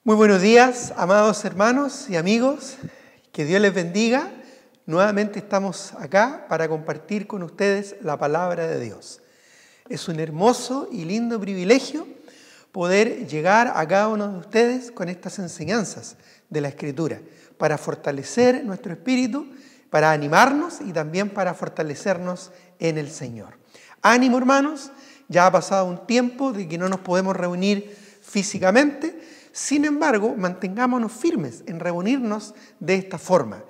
Muy buenos días, amados hermanos y amigos. Que Dios les bendiga. Nuevamente estamos acá para compartir con ustedes la palabra de Dios. Es un hermoso y lindo privilegio poder llegar a cada uno de ustedes con estas enseñanzas de la Escritura para fortalecer nuestro espíritu, para animarnos y también para fortalecernos en el Señor. Ánimo, hermanos, ya ha pasado un tiempo de que no nos podemos reunir físicamente. Sin embargo, mantengámonos firmes en reunirnos de esta forma,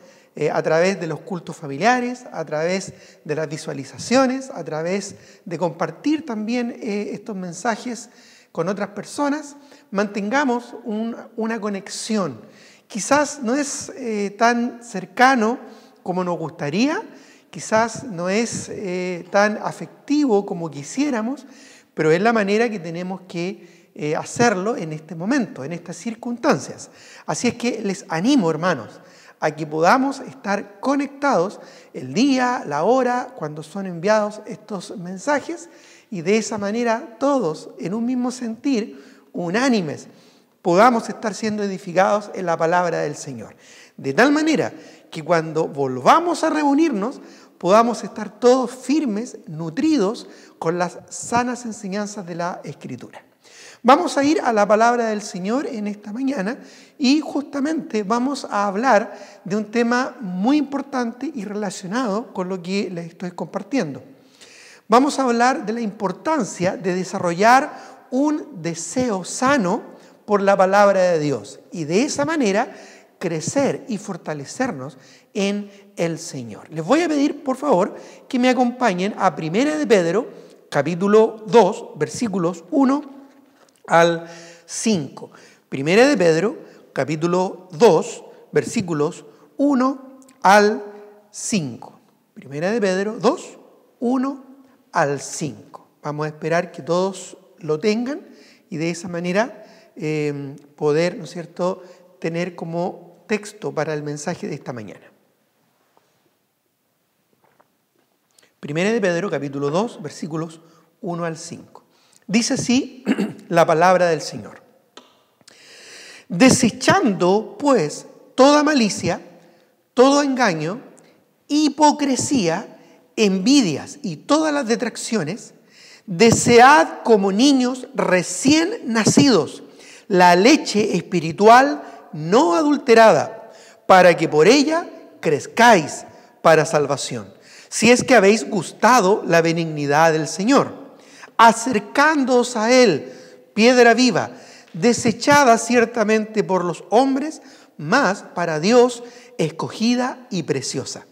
a través de los cultos familiares, a través de las visualizaciones, a través de compartir también estos mensajes con otras personas. Mantengamos una conexión. Quizás no es tan cercano como nos gustaría, quizás no es tan afectivo como quisiéramos, pero es la manera que tenemos que hacerlo en este momento, en estas circunstancias. Así es que les animo, hermanos, a que podamos estar conectados el día, la hora, cuando son enviados estos mensajes, y de esa manera todos, en un mismo sentir, unánimes, podamos estar siendo edificados en la palabra del Señor. De tal manera que cuando volvamos a reunirnos, podamos estar todos firmes, nutridos con las sanas enseñanzas de la Escritura. Vamos a ir a la palabra del Señor en esta mañana y justamente vamos a hablar de un tema muy importante y relacionado con lo que les estoy compartiendo. Vamos a hablar de la importancia de desarrollar un deseo sano por la palabra de Dios y de esa manera crecer y fortalecernos en el Señor. Les voy a pedir, por favor, que me acompañen a 1 de Pedro, capítulo 2, versículos 1 al 5. 1 de Pedro, capítulo 2, versículos 1 al 5. 1 de Pedro 2, 1 al 5. Vamos a esperar que todos lo tengan y de esa manera poder, ¿no es cierto?, tener como texto para el mensaje de esta mañana. 1 de Pedro, capítulo 2, versículos 1 al 5. Dice así la palabra del Señor. Desechando, pues, toda malicia, todo engaño, hipocresía, envidias y todas las detracciones, desead como niños recién nacidos la leche espiritual no adulterada, para que por ella crezcáis para salvación, si es que habéis gustado la benignidad del Señor, acercándoos a Él, piedra viva, desechada ciertamente por los hombres, mas para Dios escogida y preciosa.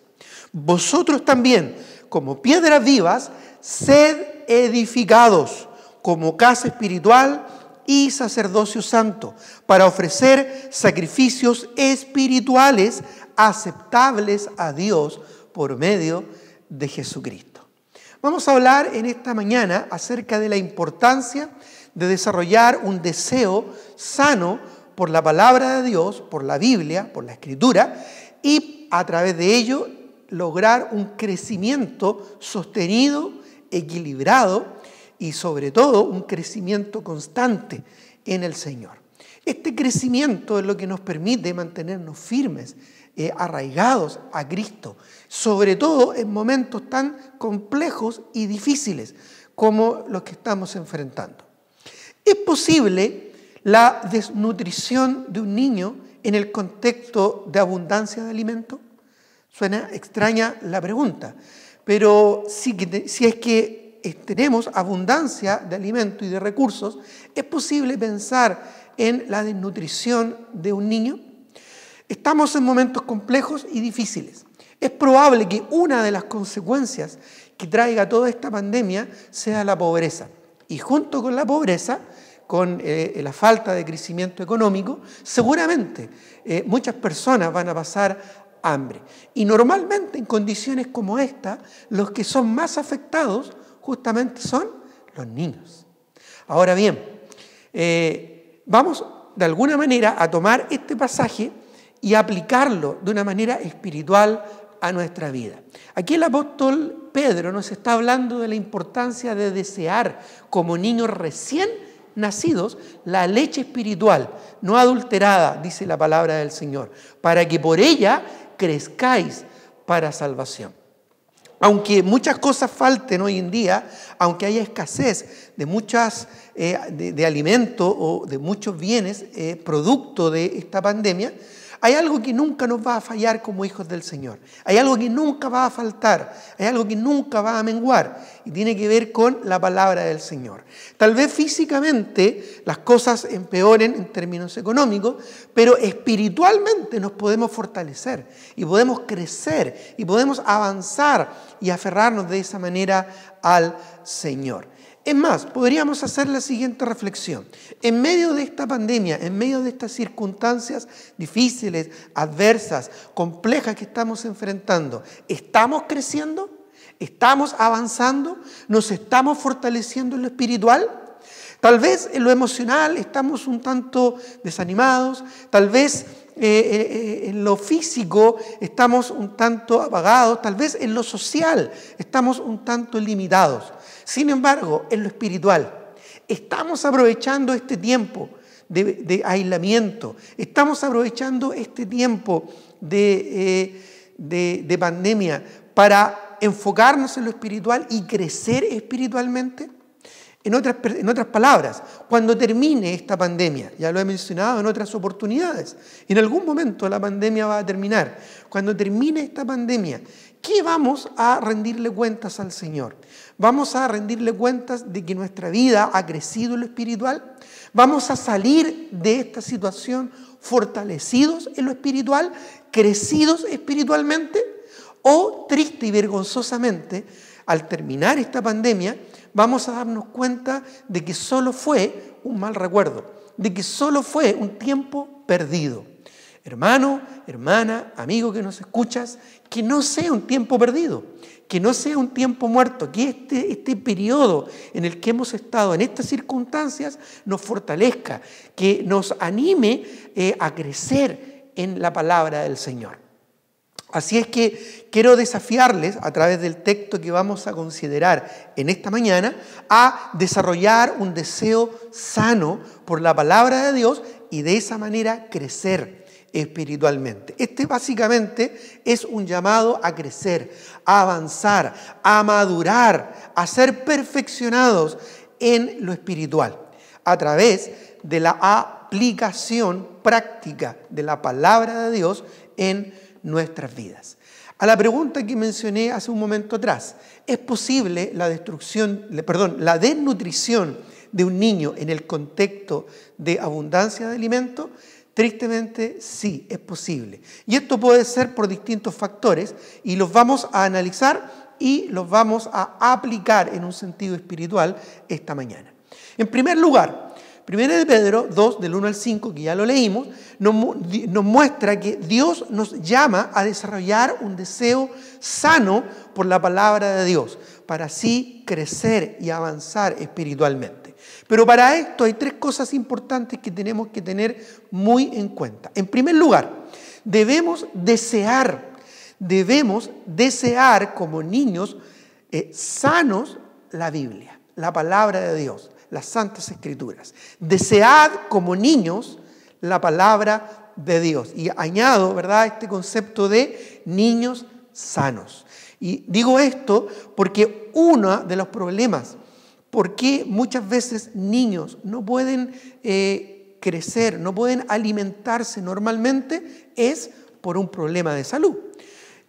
Vosotros también, como piedras vivas, sed edificados como casa espiritual y sacerdocio santo, para ofrecer sacrificios espirituales aceptables a Dios por medio de Jesucristo. Vamos a hablar en esta mañana acerca de la importancia de desarrollar un deseo sano por la palabra de Dios, por la Biblia, por la Escritura, y a través de ello lograr un crecimiento sostenido, equilibrado y sobre todo un crecimiento constante en el Señor. Este crecimiento es lo que nos permite mantenernos firmes, arraigados a Cristo, sobre todo en momentos tan complejos y difíciles como los que estamos enfrentando. ¿Es posible la desnutrición de un niño en el contexto de abundancia de alimento? Suena extraña la pregunta, pero si es que tenemos abundancia de alimento y de recursos, ¿es posible pensar en la desnutrición de un niño? Estamos en momentos complejos y difíciles. Es probable que una de las consecuencias que traiga toda esta pandemia sea la pobreza. Y junto con la pobreza, con la falta de crecimiento económico, seguramente muchas personas van a pasar hambre. Y normalmente en condiciones como esta, los que son más afectados justamente son los niños. Ahora bien, vamos de alguna manera a tomar este pasaje y aplicarlo de una manera espiritual a nuestra vida. Aquí el apóstol Pedro nos está hablando de la importancia de desear como niños recién nacidos la leche espiritual no adulterada, dice la palabra del Señor, para que por ella crezcáis para salvación. Aunque muchas cosas falten hoy en día, aunque haya escasez de muchas de alimentos o de muchos bienes producto de esta pandemia, hay algo que nunca nos va a fallar como hijos del Señor. Hay algo que nunca va a faltar. Hay algo que nunca va a menguar. Y tiene que ver con la palabra del Señor. Tal vez físicamente las cosas empeoren en términos económicos, pero espiritualmente nos podemos fortalecer y podemos crecer y podemos avanzar y aferrarnos de esa manera al Señor. Es más, podríamos hacer la siguiente reflexión. En medio de esta pandemia, en medio de estas circunstancias difíciles, adversas, complejas que estamos enfrentando, ¿estamos creciendo? ¿Estamos avanzando? ¿Nos estamos fortaleciendo en lo espiritual? Tal vez en lo emocional estamos un tanto desanimados, tal vez en lo físico estamos un tanto apagados, tal vez en lo social estamos un tanto limitados. Sin embargo, en lo espiritual, estamos aprovechando este tiempo de aislamiento, estamos aprovechando este tiempo de pandemia para enfocarnos en lo espiritual y crecer espiritualmente. En otras palabras, cuando termine esta pandemia, ya lo he mencionado en otras oportunidades, en algún momento la pandemia va a terminar. Cuando termine esta pandemia, ¿qué vamos a rendirle cuentas al Señor? ¿Vamos a rendirle cuentas de que nuestra vida ha crecido en lo espiritual? ¿Vamos a salir de esta situación fortalecidos en lo espiritual, crecidos espiritualmente? ¿O triste y vergonzosamente, al terminar esta pandemia, vamos a darnos cuenta de que solo fue un mal recuerdo, de que solo fue un tiempo perdido? Hermano, hermana, amigo que nos escuchas, que no sea un tiempo perdido, que no sea un tiempo muerto, que este periodo en el que hemos estado, en estas circunstancias, nos fortalezca, que nos anime a crecer en la palabra del Señor. Así es que quiero desafiarles a través del texto que vamos a considerar en esta mañana a desarrollar un deseo sano por la palabra de Dios y de esa manera crecer espiritualmente. Este básicamente es un llamado a crecer, a avanzar, a madurar, a ser perfeccionados en lo espiritual a través de la aplicación práctica de la palabra de Dios en nuestras vidas. A la pregunta que mencioné hace un momento atrás, ¿es posible la desnutrición de un niño en el contexto de abundancia de alimento? Tristemente, sí, es posible. Y esto puede ser por distintos factores y los vamos a analizar y los vamos a aplicar en un sentido espiritual esta mañana. En primer lugar, 1 de Pedro 2, del 1 al 5, que ya lo leímos, nos muestra que Dios nos llama a desarrollar un deseo sano por la palabra de Dios, para así crecer y avanzar espiritualmente. Pero para esto hay tres cosas importantes que tenemos que tener muy en cuenta. En primer lugar, debemos desear como niños sanos la Biblia, la palabra de Dios, las Santas Escrituras. Desead como niños la palabra de Dios. Y añado, ¿verdad?, este concepto de niños sanos. Y digo esto porque uno de los problemas, por qué muchas veces niños no pueden crecer, no pueden alimentarse normalmente, es por un problema de salud.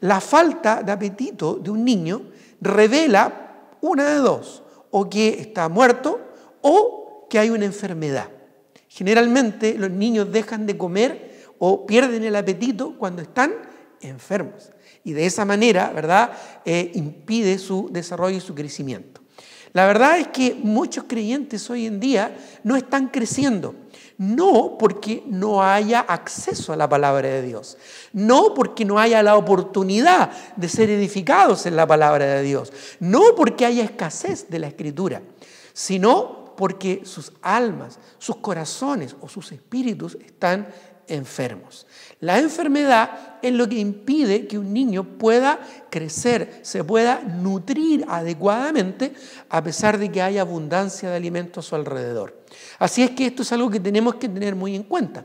La falta de apetito de un niño revela una de dos: o que está muerto o que hay una enfermedad. Generalmente los niños dejan de comer o pierden el apetito cuando están enfermos. Y de esa manera, ¿verdad?, impide su desarrollo y su crecimiento. La verdad es que muchos creyentes hoy en día no están creciendo. No porque no haya acceso a la palabra de Dios. No porque no haya la oportunidad de ser edificados en la palabra de Dios. No porque haya escasez de la Escritura. Sino porque sus almas, sus corazones o sus espíritus están enfermos. La enfermedad es lo que impide que un niño pueda crecer, se pueda nutrir adecuadamente a pesar de que haya abundancia de alimentos a su alrededor. Así es que esto es algo que tenemos que tener muy en cuenta.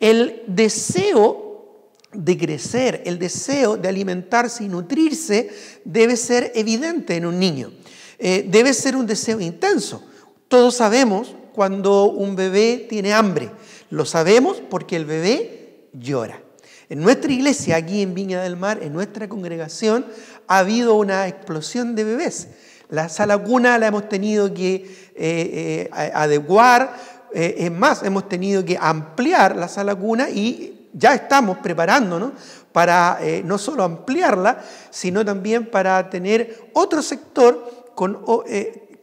El deseo de crecer, el deseo de alimentarse y nutrirse debe ser evidente en un niño. Debe ser un deseo intenso. Todos sabemos cuando un bebé tiene hambre. Lo sabemos porque el bebé llora. En nuestra iglesia, aquí en Viña del Mar, en nuestra congregación, ha habido una explosión de bebés. La sala cuna la hemos tenido que adecuar, es más, hemos tenido que ampliar la sala cuna y ya estamos preparándonos para no solo ampliarla, sino también para tener otro sector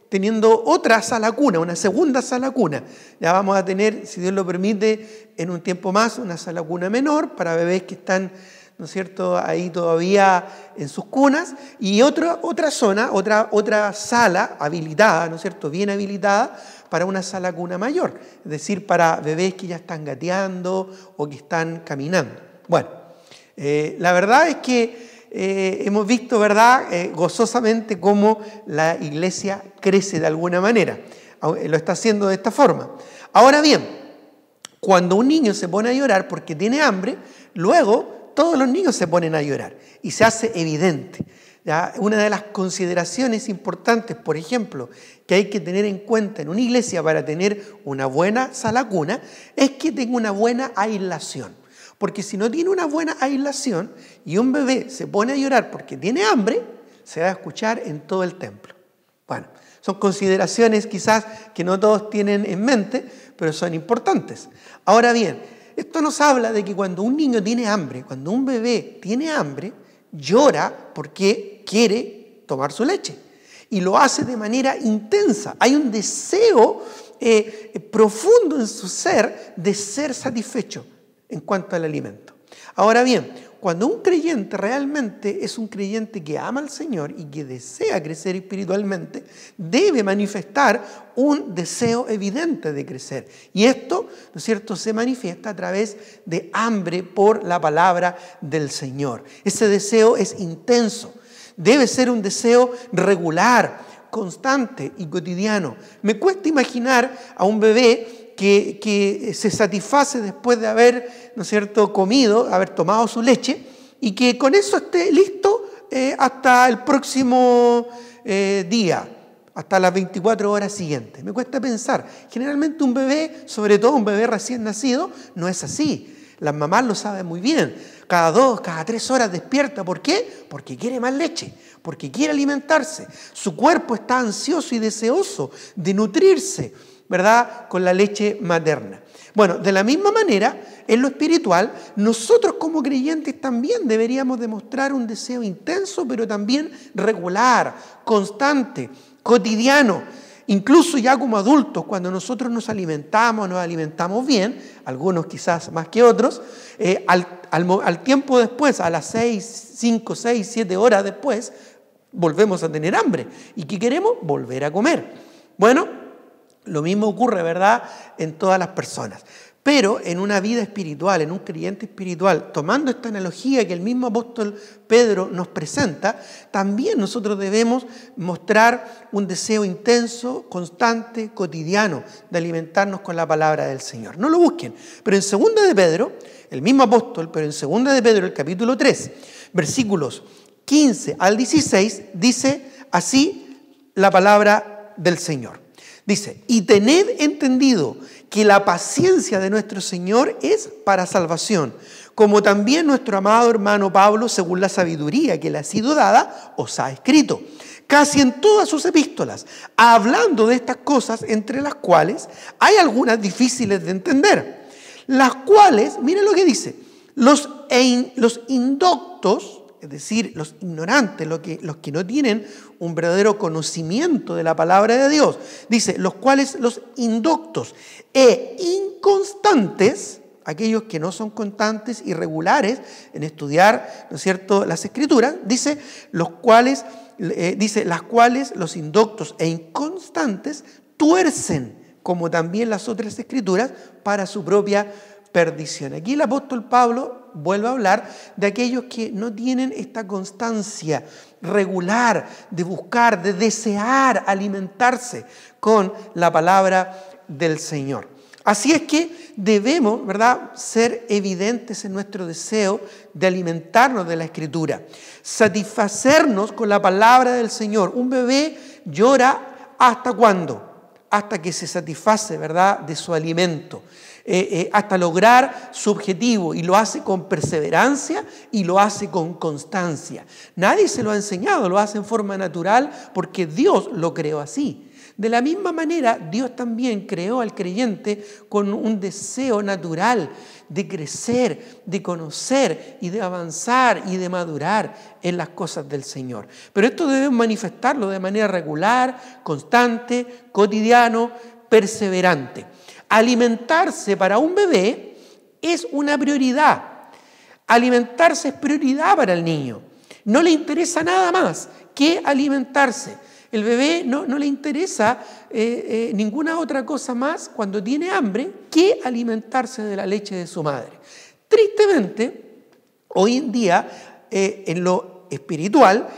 teniendo otra sala cuna, una segunda sala cuna. Ya vamos a tener, si Dios lo permite, en un tiempo más, una sala cuna menor para bebés que están, ¿no es cierto?, ahí todavía en sus cunas, y otra zona, otra sala habilitada, ¿no es cierto?, bien habilitada para una sala cuna mayor, es decir, para bebés que ya están gateando o que están caminando. Bueno, la verdad es que hemos visto, ¿verdad?, gozosamente cómo la iglesia crece de alguna manera. Lo está haciendo de esta forma. Ahora bien, cuando un niño se pone a llorar porque tiene hambre, luego todos los niños se ponen a llorar y se hace evidente. ¿Ya? Una de las consideraciones importantes, por ejemplo, que hay que tener en cuenta en una iglesia para tener una buena sala cuna, es que tenga una buena aislación. Porque si no tiene una buena aislación y un bebé se pone a llorar porque tiene hambre, se va a escuchar en todo el templo. Bueno, son consideraciones quizás que no todos tienen en mente, pero son importantes. Ahora bien, esto nos habla de que cuando un niño tiene hambre, cuando un bebé tiene hambre, llora porque quiere tomar su leche. Y lo hace de manera intensa. Hay un deseo profundo en su ser de ser satisfecho en cuanto al alimento. Ahora bien, cuando un creyente realmente es un creyente que ama al Señor y que desea crecer espiritualmente, debe manifestar un deseo evidente de crecer. Y esto, ¿no es cierto?, se manifiesta a través de hambre por la palabra del Señor. Ese deseo es intenso. Debe ser un deseo regular, constante y cotidiano. Me cuesta imaginar a un bebé que se satisface después de haber, ¿no es cierto?, comido, haber tomado su leche, y que con eso esté listo hasta el próximo día, hasta las 24 horas siguientes. Me cuesta pensar. Generalmente un bebé, sobre todo un bebé recién nacido, no es así. Las mamás lo saben muy bien. Cada 2, cada 3 horas despierta. ¿Por qué? Porque quiere más leche, porque quiere alimentarse. Su cuerpo está ansioso y deseoso de nutrirse, ¿verdad?, con la leche materna. Bueno, de la misma manera, en lo espiritual, nosotros como creyentes también deberíamos demostrar un deseo intenso, pero también regular, constante, cotidiano. Incluso ya como adultos, cuando nosotros nos alimentamos bien, algunos quizás más que otros, al tiempo después, a las 5, 6, 7 horas después, volvemos a tener hambre. ¿Y qué queremos? Volver a comer. Bueno, lo mismo ocurre, ¿verdad?, en todas las personas. Pero en una vida espiritual, en un creyente espiritual, tomando esta analogía que el mismo apóstol Pedro nos presenta, también nosotros debemos mostrar un deseo intenso, constante, cotidiano, de alimentarnos con la palabra del Señor. No lo busquen, pero en 2 de Pedro, el mismo apóstol, pero en 2 de Pedro, el capítulo 3, versículos 15 al 16, dice así la palabra del Señor. Dice, y tened entendido que la paciencia de nuestro Señor es para salvación, como también nuestro amado hermano Pablo, según la sabiduría que le ha sido dada, os ha escrito, casi en todas sus epístolas, hablando de estas cosas, entre las cuales hay algunas difíciles de entender, las cuales, miren lo que dice, los indoctos, es decir, los ignorantes, los que no tienen un verdadero conocimiento de la palabra de Dios. Dice, los cuales los indoctos e inconstantes, aquellos que no son constantes y regulares en estudiar, ¿no es cierto?, las Escrituras, dice, las cuales los indoctos e inconstantes tuercen, como también las otras escrituras, para su propia perdición. Aquí el apóstol Pablo vuelve a hablar de aquellos que no tienen esta constancia regular de buscar, de desear alimentarse con la palabra del Señor. Así es que debemos, ¿verdad?, ser evidentes en nuestro deseo de alimentarnos de la Escritura, satisfacernos con la palabra del Señor. Un bebé llora ¿hasta cuándo? Hasta que se satisface, ¿verdad?, de su alimento, hasta lograr su objetivo, y lo hace con perseverancia y lo hace con constancia. Nadie se lo ha enseñado, lo hace en forma natural porque Dios lo creó así. De la misma manera, Dios también creó al creyente con un deseo natural de crecer, de conocer y de avanzar y de madurar en las cosas del Señor. Pero esto debemos manifestarlo de manera regular, constante, cotidiano, perseverante. Alimentarse para un bebé es una prioridad. Alimentarse es prioridad para el niño. No le interesa nada más que alimentarse. El bebé no le interesa ninguna otra cosa más cuando tiene hambre que alimentarse de la leche de su madre. Tristemente, hoy en día, en lo espiritual,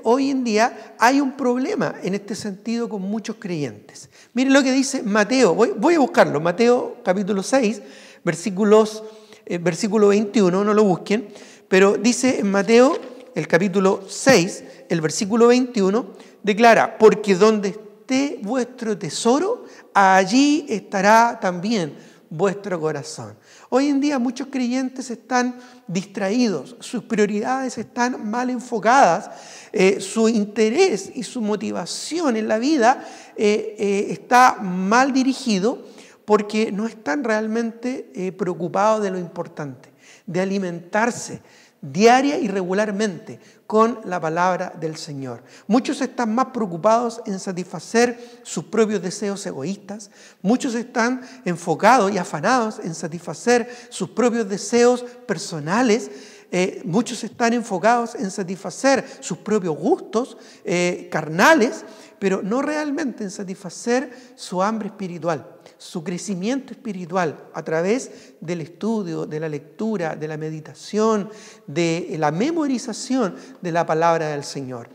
hoy en día hay un problema en este sentido con muchos creyentes. Miren lo que dice Mateo, voy a buscarlo, Mateo capítulo 6, versículo 21, no lo busquen, pero dice en Mateo, el capítulo 6, el versículo 21, declara: porque donde esté vuestro tesoro, allí estará también vuestro corazón. Hoy en día muchos creyentes están distraídos, sus prioridades están mal enfocadas, su interés y su motivación en la vida está mal dirigido porque no están realmente preocupados de lo importante, de alimentarse diaria y regularmente con la palabra del Señor. Muchos están más preocupados en satisfacer sus propios deseos egoístas. Muchos están enfocados y afanados en satisfacer sus propios deseos personales. Muchos están enfocados en satisfacer sus propios gustos carnales, pero no realmente en satisfacer su hambre espiritual, su crecimiento espiritual a través del estudio, de la lectura, de la meditación, de la memorización de la palabra del Señor.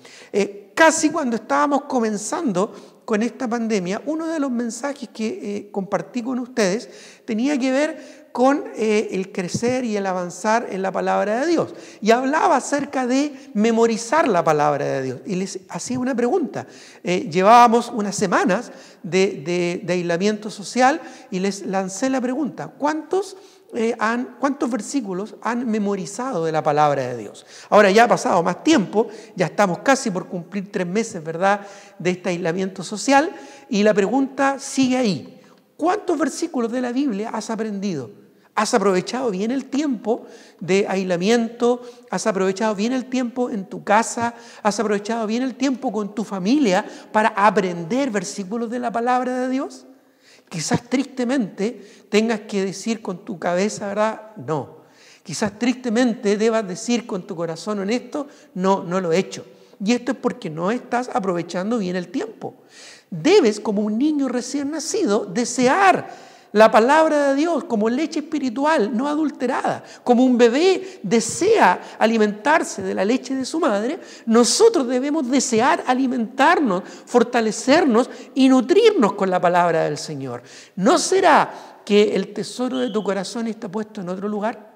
Casi cuando estábamos comenzando con esta pandemia, uno de los mensajes que compartí con ustedes tenía que ver con el crecer y el avanzar en la palabra de Dios. Y hablaba acerca de memorizar la palabra de Dios. Y les hacía una pregunta. Llevábamos unas semanas de aislamiento social y les lancé la pregunta: ¿cuántos versículos han memorizado de la palabra de Dios? Ahora ya ha pasado más tiempo, ya estamos casi por cumplir 3 meses, ¿verdad?, de este aislamiento social, y la pregunta sigue ahí. ¿Cuántos versículos de la Biblia has aprendido? ¿Has aprovechado bien el tiempo de aislamiento? ¿Has aprovechado bien el tiempo en tu casa? ¿Has aprovechado bien el tiempo con tu familia para aprender versículos de la palabra de Dios? Quizás tristemente tengas que decir con tu cabeza, ¿verdad?, no. Quizás tristemente debas decir con tu corazón honesto: no lo he hecho. Y esto es porque no estás aprovechando bien el tiempo. Debes, como un niño recién nacido, desear la palabra de Dios como leche espiritual no adulterada. Como un bebé desea alimentarse de la leche de su madre, nosotros debemos desear alimentarnos, fortalecernos y nutrirnos con la palabra del Señor. ¿No será que el tesoro de tu corazón está puesto en otro lugar?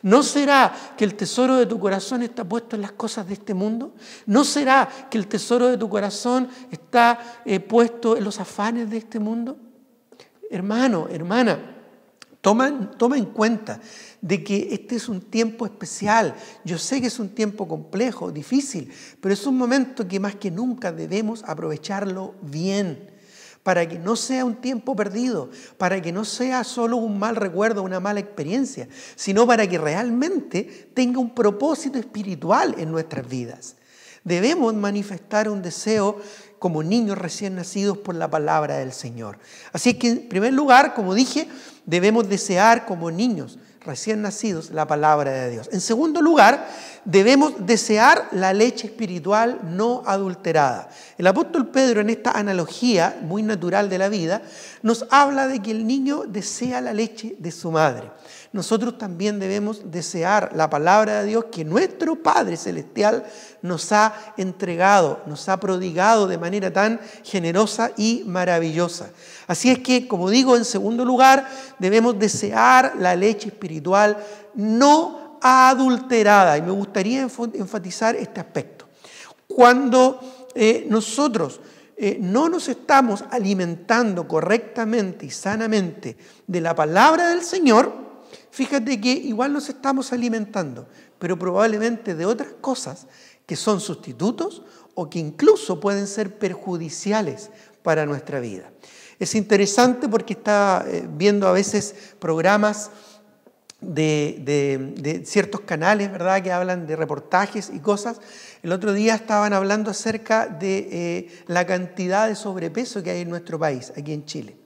¿No será que el tesoro de tu corazón está puesto en las cosas de este mundo? ¿No será que el tesoro de tu corazón está puesto en los afanes de este mundo? Hermano, hermana, toma en cuenta de que este es un tiempo especial. Yo sé que es un tiempo complejo, difícil, pero es un momento que más que nunca debemos aprovecharlo bien, para que no sea un tiempo perdido, para que no sea solo un mal recuerdo, una mala experiencia, sino para que realmente tenga un propósito espiritual en nuestras vidas. Debemos manifestar un deseo como niños recién nacidos por la palabra del Señor. Así que, en primer lugar, como dije, debemos desear como niños recién nacidos, la palabra de Dios. En segundo lugar, debemos desear la leche espiritual no adulterada. El apóstol Pedro, en esta analogía muy natural de la vida, nos habla de que el niño desea la leche de su madre. Nosotros también debemos desear la palabra de Dios que nuestro Padre Celestial nos ha entregado, nos ha prodigado de manera tan generosa y maravillosa. Así es que, como digo, en segundo lugar, debemos desear la leche espiritual no adulterada. Y me gustaría enfatizar este aspecto. Cuando nosotros no nos estamos alimentando correctamente y sanamente de la palabra del Señor, fíjate que igual nos estamos alimentando, pero probablemente de otras cosas que son sustitutos o que incluso pueden ser perjudiciales para nuestra vida. Es interesante porque está viendo a veces programas de ciertos canales, ¿verdad?, que hablan de reportajes y cosas. El otro día estaban hablando acerca de la cantidad de sobrepeso que hay en nuestro país, aquí en Chile.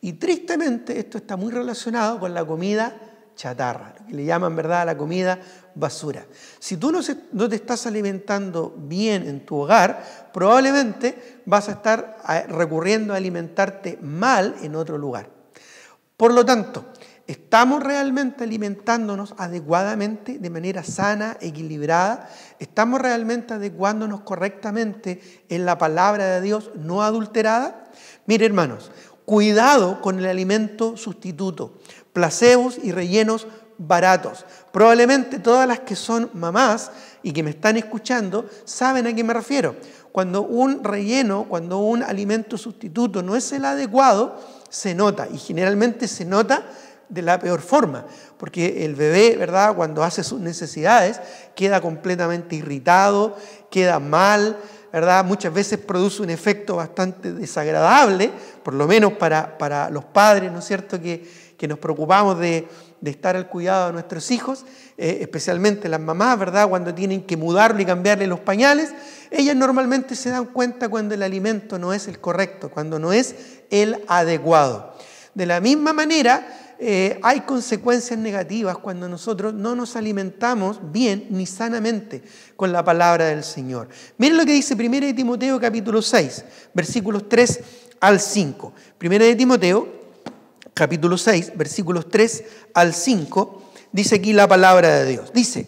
Y tristemente esto está muy relacionado con la comida chatarra, lo que le llaman, ¿verdad?, la comida basura. Si tú no te estás alimentando bien en tu hogar, probablemente vas a estar recurriendo a alimentarte mal en otro lugar. Por lo tanto, ¿estamos realmente alimentándonos adecuadamente, de manera sana, equilibrada? ¿Estamos realmente adecuándonos correctamente en la palabra de Dios no adulterada? Mire, hermanos, cuidado con el alimento sustituto, placebos y rellenos baratos. Probablemente todas las que son mamás y que me están escuchando saben a qué me refiero. Cuando un relleno, cuando un alimento sustituto no es el adecuado, se nota, y generalmente se nota de la peor forma, porque el bebé, ¿verdad?, cuando hace sus necesidades queda completamente irritado, queda mal, ¿verdad? Muchas veces produce un efecto bastante desagradable, por lo menos para los padres, ¿no es cierto?, que nos preocupamos de estar al cuidado de nuestros hijos, especialmente las mamás, ¿verdad?, cuando tienen que mudarlo y cambiarle los pañales. Ellas normalmente se dan cuenta cuando el alimento no es el correcto, cuando no es el adecuado. De la misma manera, hay consecuencias negativas cuando nosotros no nos alimentamos bien ni sanamente con la palabra del Señor. Miren lo que dice 1 Timoteo capítulo 6, versículos 3 al 5. 1 Timoteo capítulo 6, versículos 3 al 5, dice aquí la palabra de Dios. Dice: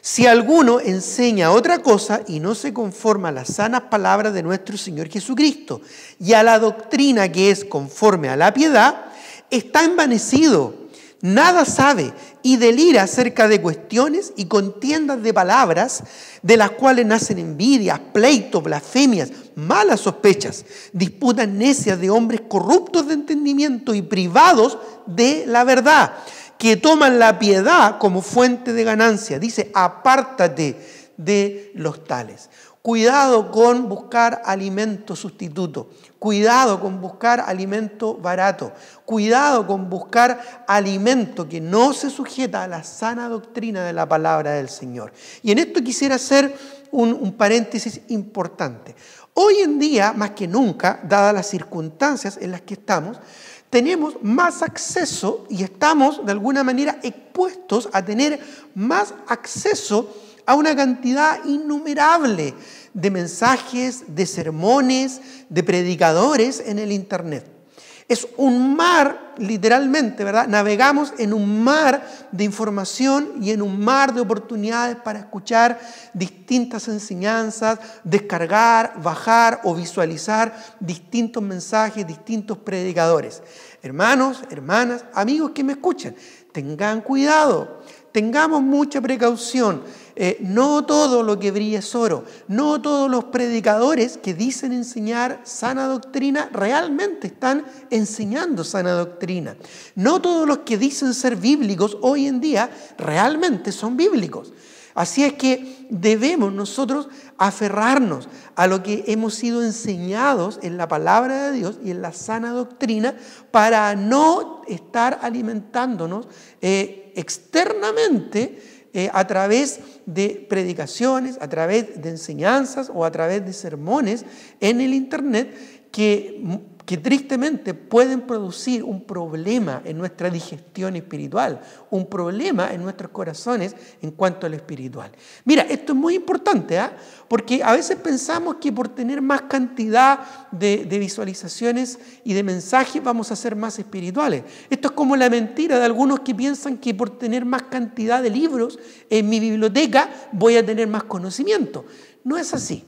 si alguno enseña otra cosa y no se conforma a las sanas palabras de nuestro Señor Jesucristo y a la doctrina que es conforme a la piedad, está envanecido, nada sabe y delira acerca de cuestiones y contiendas de palabras, de las cuales nacen envidias, pleitos, blasfemias, malas sospechas, disputas necias de hombres corruptos de entendimiento y privados de la verdad, que toman la piedad como fuente de ganancia. Dice: apártate de los tales. Cuidado con buscar alimento sustituto. Cuidado con buscar alimento barato. Cuidado con buscar alimento que no se sujeta a la sana doctrina de la palabra del Señor. Y en esto quisiera hacer un paréntesis importante. Hoy en día, más que nunca, dadas las circunstancias en las que estamos, tenemos más acceso y estamos de alguna manera expuestos a tener más acceso a una cantidad innumerable de mensajes, de sermones, de predicadores en el Internet. Es un mar, literalmente, ¿verdad? Navegamos en un mar de información y en un mar de oportunidades para escuchar distintas enseñanzas, descargar, bajar o visualizar distintos mensajes, distintos predicadores. Hermanos, hermanas, amigos que me escuchan, tengan cuidado, tengamos mucha precaución. No todo lo que brilla es oro. No todos los predicadores que dicen enseñar sana doctrina realmente están enseñando sana doctrina. No todos los que dicen ser bíblicos hoy en día realmente son bíblicos. Así es que debemos nosotros aferrarnos a lo que hemos sido enseñados en la palabra de Dios y en la sana doctrina para no estar alimentándonos externamente a través de predicaciones, a través de enseñanzas o a través de sermones en el Internet que que tristemente pueden producir un problema en nuestra digestión espiritual, un problema en nuestros corazones en cuanto a lo espiritual. Mira, esto es muy importante, porque a veces pensamos que por tener más cantidad de visualizaciones y de mensajes vamos a ser más espirituales. Esto es como la mentira de algunos que piensan que por tener más cantidad de libros en mi biblioteca voy a tener más conocimiento. No es así.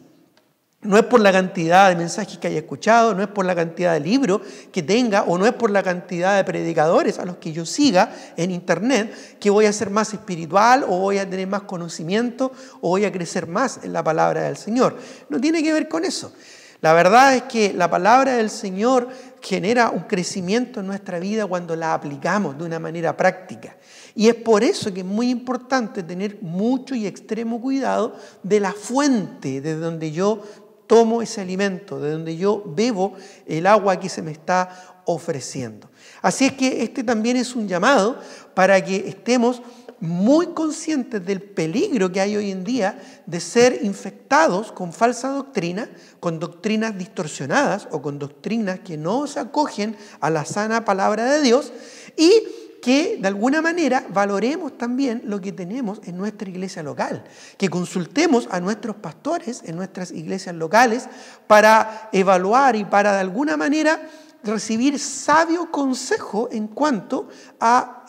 No es por la cantidad de mensajes que haya escuchado, no es por la cantidad de libros que tenga o no es por la cantidad de predicadores a los que yo siga en internet que voy a ser más espiritual o voy a tener más conocimiento o voy a crecer más en la palabra del Señor. No tiene que ver con eso. La verdad es que la palabra del Señor genera un crecimiento en nuestra vida cuando la aplicamos de una manera práctica. Y es por eso que es muy importante tener mucho y extremo cuidado de la fuente de donde yo tomo ese alimento, de donde yo bebo el agua que se me está ofreciendo. Así es que este también es un llamado para que estemos muy conscientes del peligro que hay hoy en día de ser infectados con falsa doctrina, con doctrinas distorsionadas o con doctrinas que no se acogen a la sana palabra de Dios y que de alguna manera valoremos también lo que tenemos en nuestra iglesia local, que consultemos a nuestros pastores en nuestras iglesias locales para evaluar y para de alguna manera recibir sabio consejo en cuanto a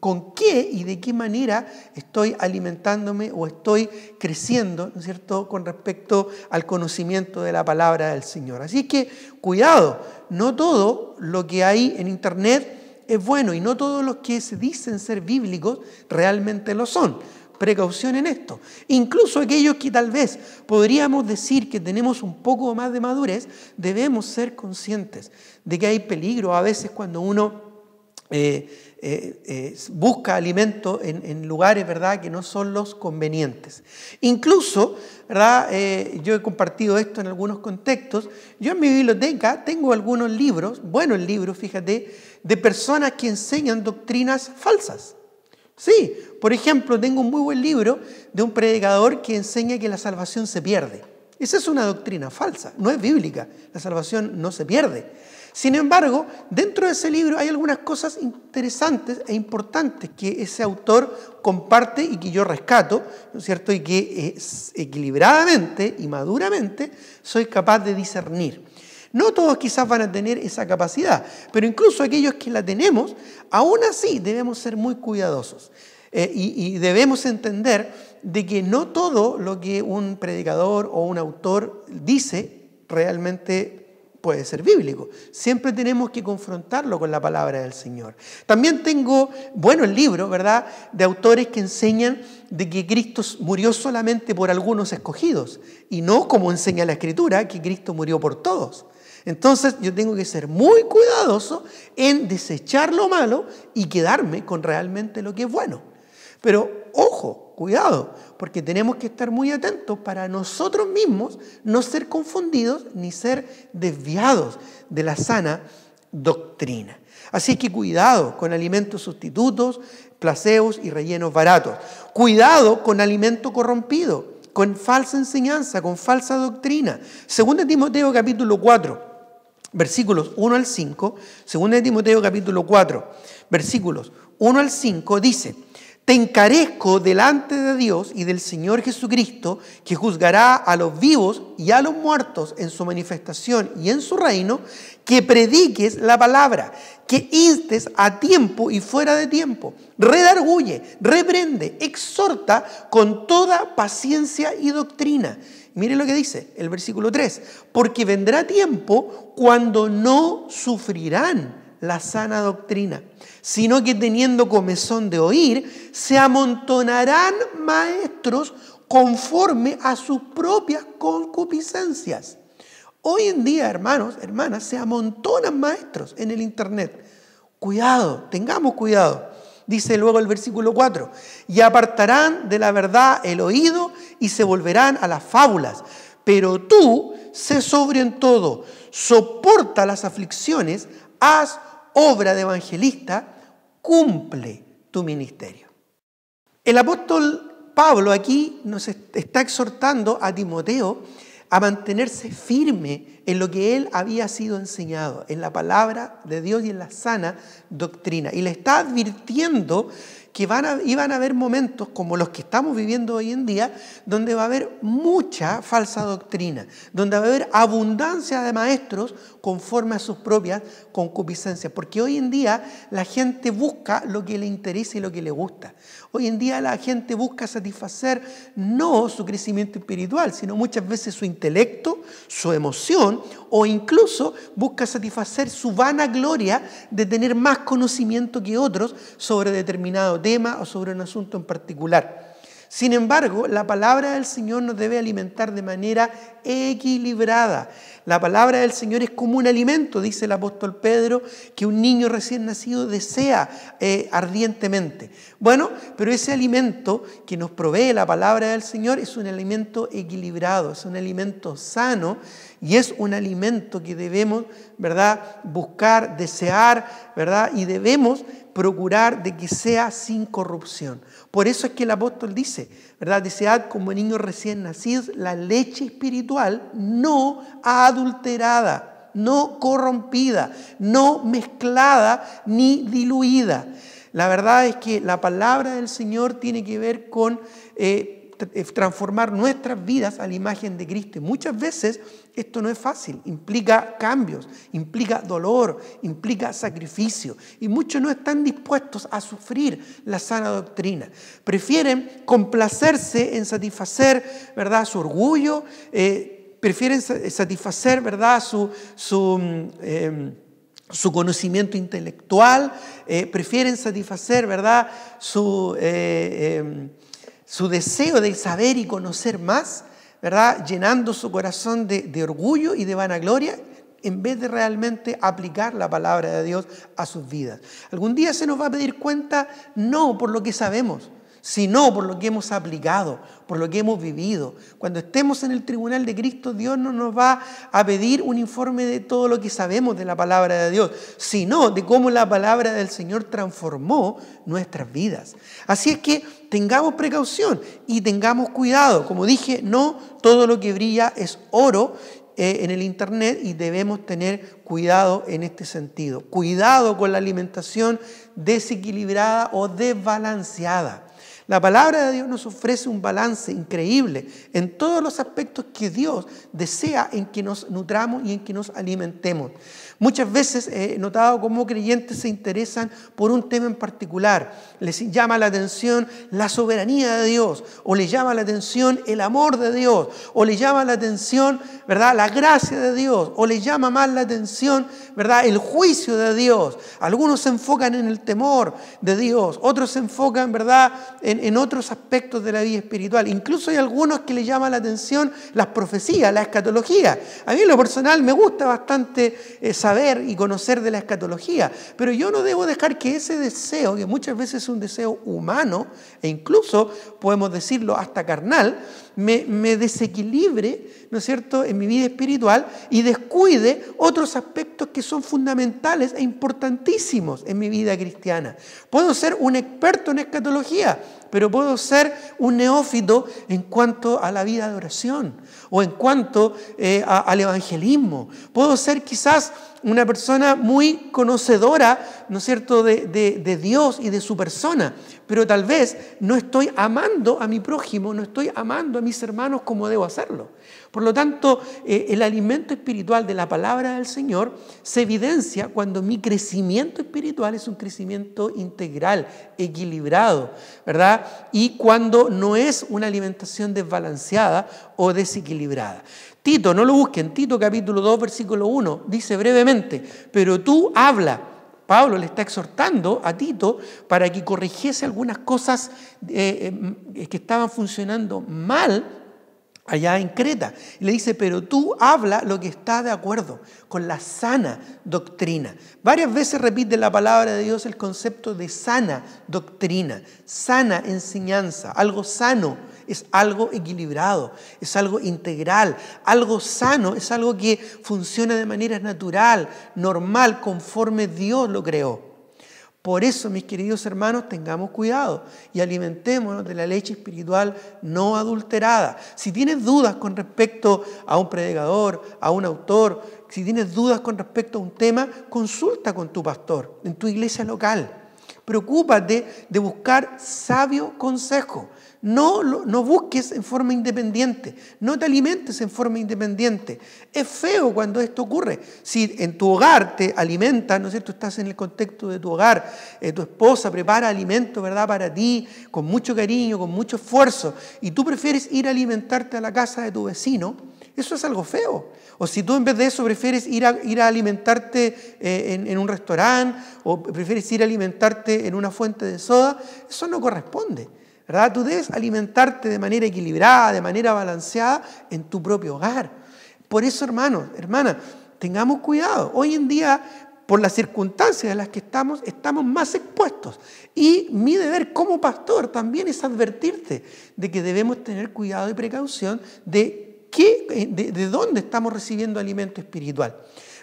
con qué y de qué manera estoy alimentándome o estoy creciendo, ¿no es cierto?, con respecto al conocimiento de la palabra del Señor. Así que cuidado, no todo lo que hay en internet es bueno y no todos los que se dicen ser bíblicos realmente lo son. Precaución en esto. Incluso aquellos que tal vez podríamos decir que tenemos un poco más de madurez, debemos ser conscientes de que hay peligro a veces cuando uno busca alimento en lugares, ¿verdad?, que no son los convenientes. Incluso, ¿verdad?, yo he compartido esto en algunos contextos. Yo en mi biblioteca tengo algunos libros, buenos libros, fíjate, de personas que enseñan doctrinas falsas. Sí, por ejemplo, tengo un muy buen libro de un predicador que enseña que la salvación se pierde. Esa es una doctrina falsa, no es bíblica. La salvación no se pierde. Sin embargo, dentro de ese libro hay algunas cosas interesantes e importantes que ese autor comparte y que yo rescato, ¿no es cierto?, y que equilibradamente y maduramente soy capaz de discernir. No todos quizás van a tener esa capacidad, pero incluso aquellos que la tenemos, aún así debemos ser muy cuidadosos y debemos entender de que no todo lo que un predicador o un autor dice realmente puede ser bíblico. Siempre tenemos que confrontarlo con la palabra del Señor. También tengo buenos libros, ¿verdad?, de autores que enseñan de que Cristo murió solamente por algunos escogidos y no como enseña la Escritura, que Cristo murió por todos. Entonces yo tengo que ser muy cuidadoso en desechar lo malo y quedarme con realmente lo que es bueno. Pero ojo, cuidado, porque tenemos que estar muy atentos para nosotros mismos no ser confundidos ni ser desviados de la sana doctrina. Así que cuidado con alimentos sustitutos, placebos y rellenos baratos. Cuidado con alimento corrompido, con falsa enseñanza, con falsa doctrina. 2 Timoteo capítulo 4. Versículos 1 al 5, 2 Timoteo capítulo 4, versículos 1 al 5 dice: Te encarezco delante de Dios y del Señor Jesucristo, que juzgará a los vivos y a los muertos en su manifestación y en su reino, que prediques la palabra, que instes a tiempo y fuera de tiempo, redarguye, reprende, exhorta con toda paciencia y doctrina. Mire lo que dice el versículo 3, porque vendrá tiempo cuando no sufrirán la sana doctrina, sino que teniendo comezón de oír, se amontonarán maestros conforme a sus propias concupiscencias. Hoy en día, hermanos, hermanas, se amontonan maestros en el internet. Cuidado, tengamos cuidado. Dice luego el versículo 4, y apartarán de la verdad el oído y se volverán a las fábulas. Pero tú, sé sobrio en todo, soporta las aflicciones, haz obra de evangelista, cumple tu ministerio. El apóstol Pablo aquí nos está exhortando a Timoteo a mantenerse firme en lo que él había sido enseñado, en la palabra de Dios y en la sana doctrina. Y le está advirtiendo que iban a haber momentos como los que estamos viviendo hoy en día, donde va a haber mucha falsa doctrina, donde va a haber abundancia de maestros conforme a sus propias concupiscencias. Porque hoy en día la gente busca lo que le interesa y lo que le gusta. Hoy en día la gente busca satisfacer no su crecimiento espiritual, sino muchas veces su intelecto, su emoción, o incluso busca satisfacer su vanagloria de tener más conocimiento que otros sobre determinado tema o sobre un asunto en particular. Sin embargo, la palabra del Señor nos debe alimentar de manera equilibrada. La palabra del Señor es como un alimento, dice el apóstol Pedro, que un niño recién nacido desea ardientemente. Bueno, pero ese alimento que nos provee la palabra del Señor es un alimento equilibrado, es un alimento sano y es un alimento que debemos, ¿verdad?, buscar, desear, ¿verdad?, y debemos procurar de que sea sin corrupción. Por eso es que el apóstol dice, ¿verdad?, desead como niños recién nacidos la leche espiritual no adulterada, no corrompida, no mezclada ni diluida. La verdad es que la palabra del Señor tiene que ver con transformar nuestras vidas a la imagen de Cristo. Y muchas veces esto no es fácil, implica cambios, implica dolor, implica sacrificio. Y muchos no están dispuestos a sufrir la sana doctrina. Prefieren complacerse en satisfacer, ¿verdad?, su orgullo, prefieren satisfacer, ¿verdad?, su conocimiento intelectual, prefieren satisfacer, ¿verdad?, su deseo de saber y conocer más, ¿verdad?, llenando su corazón de orgullo y de vanagloria, en vez de realmente aplicar la palabra de Dios a sus vidas. Algún día se nos va a pedir cuenta, no por lo que sabemos, sino por lo que hemos aplicado, por lo que hemos vivido. Cuando estemos en el tribunal de Cristo, Dios no nos va a pedir un informe de todo lo que sabemos de la palabra de Dios, sino de cómo la palabra del Señor transformó nuestras vidas. Así es que tengamos precaución y tengamos cuidado. Como dije, no todo lo que brilla es oro en el internet y debemos tener cuidado en este sentido. Cuidado con la alimentación desequilibrada o desbalanceada. La palabra de Dios nos ofrece un balance increíble en todos los aspectos que Dios desea en que nos nutramos y en que nos alimentemos. Muchas veces he notado cómo creyentes se interesan por un tema en particular. Les llama la atención la soberanía de Dios, o les llama la atención el amor de Dios, o les llama la atención, ¿verdad?, la gracia de Dios, o les llama más la atención, ¿verdad?, el juicio de Dios. Algunos se enfocan en el temor de Dios, otros se enfocan, ¿verdad?, en otros aspectos de la vida espiritual. Incluso hay algunos que les llama la atención las profecías, la escatología. A mí en lo personal me gusta bastante saber y conocer de la escatología, pero yo no debo dejar que ese deseo, que muchas veces es un deseo humano e incluso podemos decirlo hasta carnal, me desequilibre, ¿no es cierto?, en mi vida espiritual y descuide otros aspectos que son fundamentales e importantísimos en mi vida cristiana. Puedo ser un experto en escatología, pero puedo ser un neófito en cuanto a la vida de oración o en cuanto al evangelismo. Puedo ser quizás una persona muy conocedora, ¿no es cierto?, de Dios y de su persona, pero tal vez no estoy amando a mi prójimo, no estoy amando a mis hermanos como debo hacerlo. Por lo tanto, el alimento espiritual de la palabra del Señor se evidencia cuando mi crecimiento espiritual es un crecimiento integral, equilibrado, ¿verdad? Y cuando no es una alimentación desbalanceada o desequilibrada. Tito, no lo busquen, Tito capítulo 2, versículo 1, dice brevemente, pero tú habla. Pablo le está exhortando a Tito para que corrigiese algunas cosas que estaban funcionando mal allá en Creta. Y le dice, pero tú habla lo que está de acuerdo con la sana doctrina. Varias veces repite la palabra de Dios el concepto de sana doctrina, sana enseñanza, algo sano. Es algo equilibrado, es algo integral, algo sano, es algo que funciona de manera natural, normal, conforme Dios lo creó. Por eso, mis queridos hermanos, tengamos cuidado y alimentémonos de la leche espiritual no adulterada. Si tienes dudas con respecto a un predicador, a un autor, si tienes dudas con respecto a un tema, consulta con tu pastor en tu iglesia local. Preocúpate de buscar sabio consejo. No busques en forma independiente, no te alimentes en forma independiente. Es feo cuando esto ocurre. Si en tu hogar te alimentas, ¿no es cierto? Estás en el contexto de tu hogar, tu esposa prepara alimento, ¿verdad?, para ti, con mucho cariño, con mucho esfuerzo, y tú prefieres ir a alimentarte a la casa de tu vecino, eso es algo feo. O si tú en vez de eso prefieres ir a alimentarte en un restaurante, o prefieres ir a alimentarte en una fuente de soda, eso no corresponde, ¿verdad? Tú debes alimentarte de manera equilibrada, de manera balanceada en tu propio hogar. Por eso, hermanos, hermanas, tengamos cuidado. Hoy en día, por las circunstancias en las que estamos más expuestos. Y mi deber como pastor también es advertirte de que debemos tener cuidado y precaución de dónde estamos recibiendo alimento espiritual.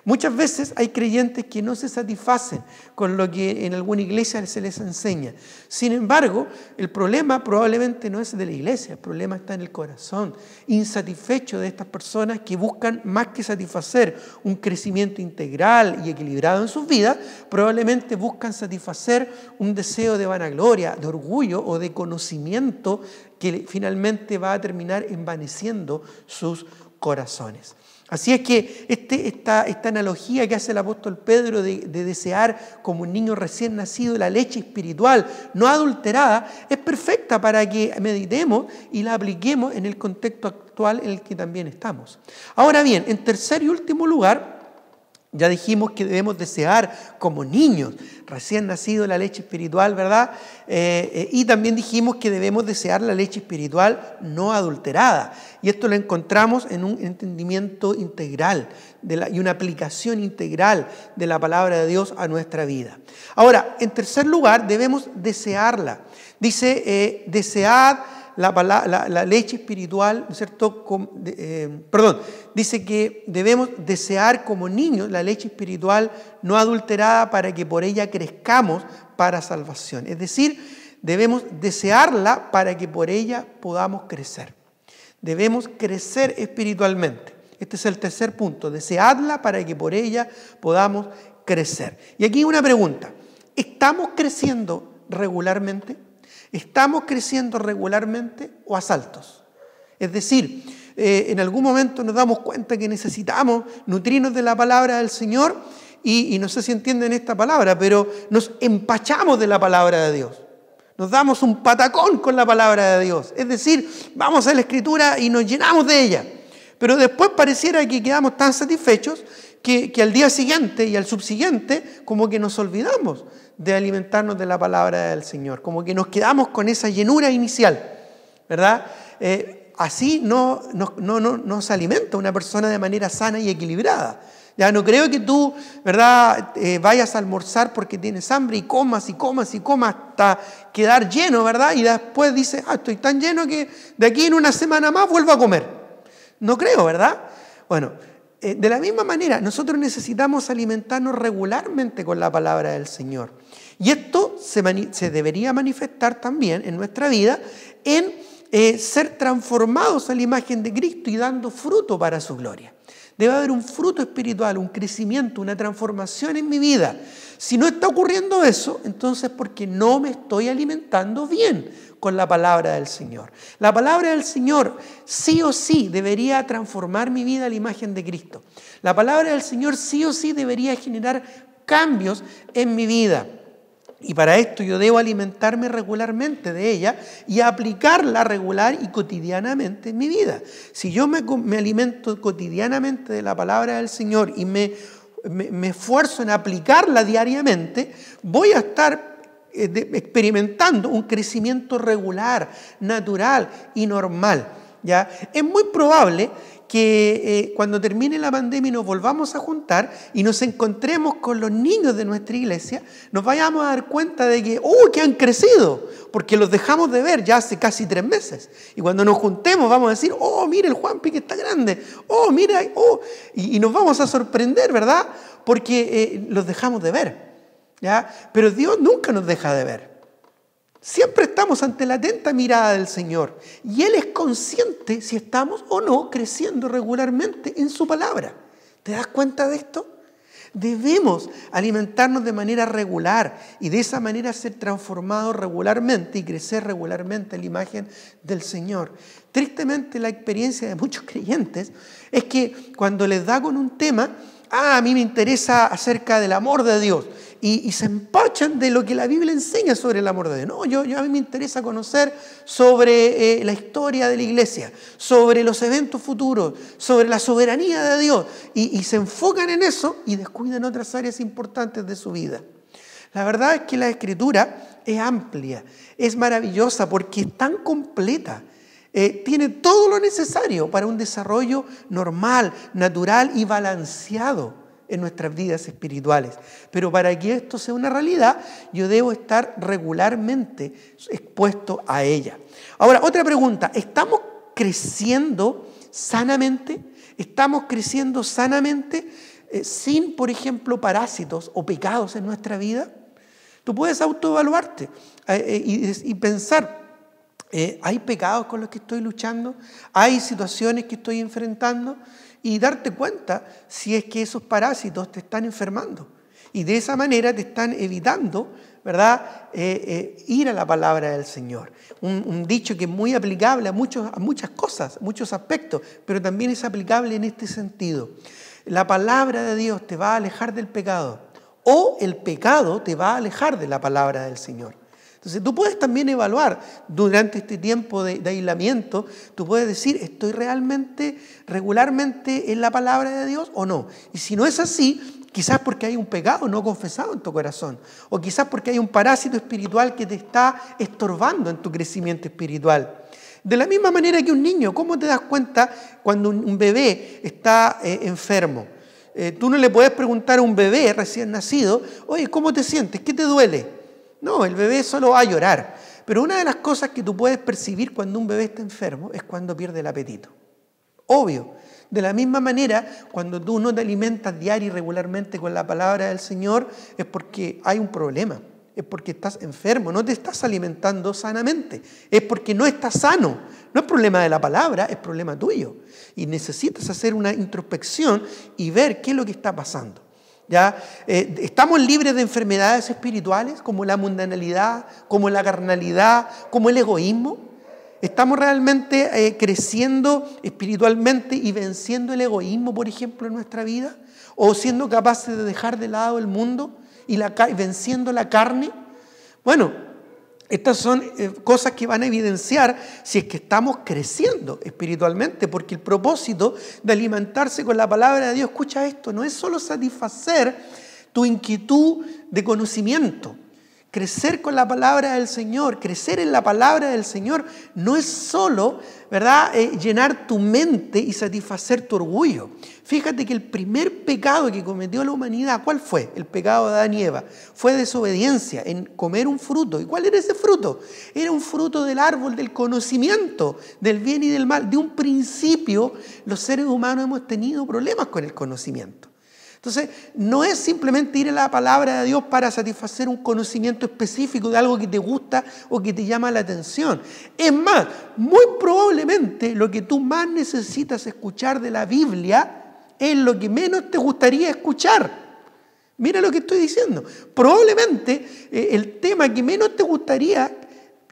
Muchas veces hay creyentes que no se satisfacen con lo que en alguna iglesia se les enseña. Sin embargo, el problema probablemente no es de la iglesia, el problema está en el corazón insatisfecho de estas personas que buscan más que satisfacer un crecimiento integral y equilibrado en sus vidas, probablemente buscan satisfacer un deseo de vanagloria, de orgullo o de conocimiento que finalmente va a terminar envaneciendo sus corazones. Así es que esta analogía que hace el apóstol Pedro de desear como un niño recién nacido la leche espiritual no adulterada es perfecta para que meditemos y la apliquemos en el contexto actual en el que también estamos. Ahora bien, en tercer y último lugar, ya dijimos que debemos desear como niños recién nacido la leche espiritual, ¿verdad? Y también dijimos que debemos desear la leche espiritual no adulterada. Y esto lo encontramos en un entendimiento integral y una aplicación integral de la palabra de Dios a nuestra vida. Ahora, en tercer lugar, debemos desearla. Dice, desead la leche espiritual, ¿no es cierto? Dice que debemos desear como niños la leche espiritual no adulterada para que por ella crezcamos para salvación. Es decir, debemos desearla para que por ella podamos crecer. Debemos crecer espiritualmente. Este es el tercer punto. Deseadla para que por ella podamos crecer. Y aquí una pregunta. ¿Estamos creciendo regularmente? ¿Estamos creciendo regularmente o a saltos? Es decir, en algún momento nos damos cuenta que necesitamos nutrirnos de la palabra del Señor y no sé si entienden esta palabra, pero nos empachamos de la palabra de Dios. Nos damos un patacón con la palabra de Dios. Es decir, vamos a la Escritura y nos llenamos de ella. Pero después pareciera que quedamos tan satisfechos que al día siguiente y al subsiguiente como que nos olvidamos de alimentarnos de la palabra del Señor. Como que nos quedamos con esa llenura inicial, ¿verdad? Así no se alimenta una persona de manera sana y equilibrada. Ya no creo que tú, ¿verdad?, vayas a almorzar porque tienes hambre y comas hasta quedar lleno, ¿verdad? Y después dices, estoy tan lleno que de aquí en una semana más vuelvo a comer. No creo, ¿verdad? Bueno, de la misma manera, nosotros necesitamos alimentarnos regularmente con la palabra del Señor. Y esto se debería manifestar también en nuestra vida en ser transformados a la imagen de Cristo y dando fruto para su gloria. Debe haber un fruto espiritual, un crecimiento, una transformación en mi vida. Si no está ocurriendo eso, entonces porque no me estoy alimentando bien con la palabra del Señor. La palabra del Señor sí o sí debería transformar mi vida a la imagen de Cristo. La palabra del Señor sí o sí debería generar cambios en mi vida. Y para esto yo debo alimentarme regularmente de ella y aplicarla regular y cotidianamente en mi vida. Si yo me alimento cotidianamente de la palabra del Señor y me esfuerzo en aplicarla diariamente, voy a estar experimentando un crecimiento regular, natural y normal, ¿ya? Es muy probable que cuando termine la pandemia y nos volvamos a juntar y nos encontremos con los niños de nuestra iglesia, nos vayamos a dar cuenta de que han crecido, porque los dejamos de ver ya hace casi 3 meses. Y cuando nos juntemos vamos a decir, mira el Juanpi que está grande, y nos vamos a sorprender, ¿verdad? Porque los dejamos de ver. ¿ya? Pero Dios nunca nos deja de ver. Siempre estamos ante la atenta mirada del Señor. Y Él es consciente si estamos o no creciendo regularmente en su palabra. ¿Te das cuenta de esto? Debemos alimentarnos de manera regular y de esa manera ser transformados regularmente y crecer regularmente en la imagen del Señor. Tristemente, la experiencia de muchos creyentes es que cuando les da con un tema, a mí me interesa acerca del amor de Dios, y se empachan de lo que la Biblia enseña sobre el amor de Dios. No, a mí me interesa conocer sobre la historia de la iglesia, sobre los eventos futuros, sobre la soberanía de Dios, y se enfocan en eso y descuidan otras áreas importantes de su vida. La verdad es que la Escritura es amplia, es maravillosa porque es tan completa. Tiene todo lo necesario para un desarrollo normal, natural y balanceado en nuestras vidas espirituales. Pero para que esto sea una realidad, yo debo estar regularmente expuesto a ella. Ahora, otra pregunta, ¿estamos creciendo sanamente? ¿Estamos creciendo sanamente sin, por ejemplo, parásitos o pecados en nuestra vida? Tú puedes autoevaluarte y pensar, ¿hay pecados con los que estoy luchando? ¿Hay situaciones que estoy enfrentando? Y darte cuenta si es que esos parásitos te están enfermando. Y de esa manera te están evitando, ¿verdad?, ir a la palabra del Señor. Un dicho que es muy aplicable a muchas cosas, muchos aspectos, pero también es aplicable en este sentido. La palabra de Dios te va a alejar del pecado, o el pecado te va a alejar de la palabra del Señor. Entonces tú puedes también evaluar durante este tiempo de aislamiento, tú puedes decir, ¿estoy regularmente en la palabra de Dios o no? Y si no es así, quizás porque hay un pecado no confesado en tu corazón, o quizás porque hay un parásito espiritual que te está estorbando en tu crecimiento espiritual. De la misma manera que un niño, ¿cómo te das cuenta cuando un bebé está enfermo? Tú no le puedes preguntar a un bebé recién nacido, oye, ¿cómo te sientes? ¿Qué te duele? No, el bebé solo va a llorar. Pero una de las cosas que tú puedes percibir cuando un bebé está enfermo es cuando pierde el apetito. Obvio. De la misma manera, cuando tú no te alimentas diario y regularmente con la palabra del Señor, es porque hay un problema. Es porque estás enfermo, no te estás alimentando sanamente. Es porque no estás sano. No es problema de la palabra, es problema tuyo. Y necesitas hacer una introspección y ver qué es lo que está pasando. ¿Ya? ¿Estamos libres de enfermedades espirituales como la mundanalidad, como la carnalidad, como el egoísmo? ¿Estamos realmente creciendo espiritualmente y venciendo el egoísmo, por ejemplo, en nuestra vida? ¿O siendo capaces de dejar de lado el mundo y venciendo la carne? Bueno, estas son cosas que van a evidenciar si es que estamos creciendo espiritualmente, porque el propósito de alimentarse con la palabra de Dios, escucha esto, no es solo satisfacer tu inquietud de conocimiento. Crecer con la palabra del Señor, crecer en la palabra del Señor, no es solo, ¿verdad?, llenar tu mente y satisfacer tu orgullo. Fíjate que el primer pecado que cometió la humanidad, ¿cuál fue? El pecado de Adán y Eva. Fue desobediencia en comer un fruto. ¿Y cuál era ese fruto? Era un fruto del árbol del conocimiento, del bien y del mal. De un principio, los seres humanos hemos tenido problemas con el conocimiento. Entonces, no es simplemente ir a la palabra de Dios para satisfacer un conocimiento específico de algo que te gusta o que te llama la atención. Es más, muy probablemente lo que tú más necesitas escuchar de la Biblia es lo que menos te gustaría escuchar. Mira lo que estoy diciendo. Probablemente el tema que menos te gustaría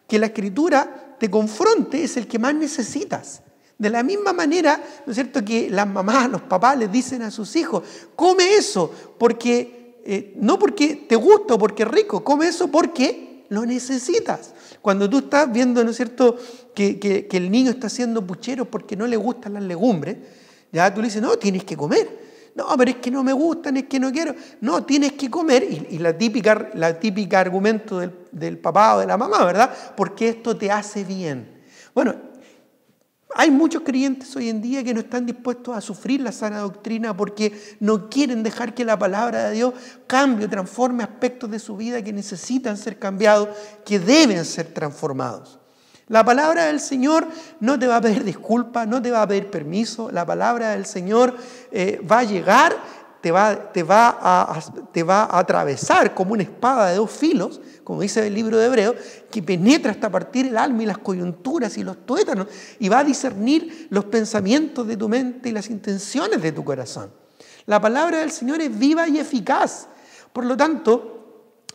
que la Escritura te confronte es el que más necesitas. De la misma manera, ¿no es cierto?, que las mamás, los papás les dicen a sus hijos, come eso, porque no porque te gusta o porque es rico, come eso porque lo necesitas. Cuando tú estás viendo, ¿no es cierto?, que el niño está haciendo pucheros porque no le gustan las legumbres, ya tú le dices, no, tienes que comer. No, pero es que no me gustan, es que no quiero. No, tienes que comer. Y la típica argumento del papá o de la mamá, ¿verdad? Porque esto te hace bien. Bueno, hay muchos creyentes hoy en día que no están dispuestos a sufrir la sana doctrina porque no quieren dejar que la palabra de Dios cambie, transforme aspectos de su vida que necesitan ser cambiados, que deben ser transformados. La palabra del Señor no te va a pedir disculpas, no te va a pedir permiso. La palabra del Señor va a llegar te va a atravesar como una espada de dos filos, como dice el libro de Hebreos, que penetra hasta partir el alma y las coyunturas y los tuétanos, y va a discernir los pensamientos de tu mente y las intenciones de tu corazón. La palabra del Señor es viva y eficaz. Por lo tanto,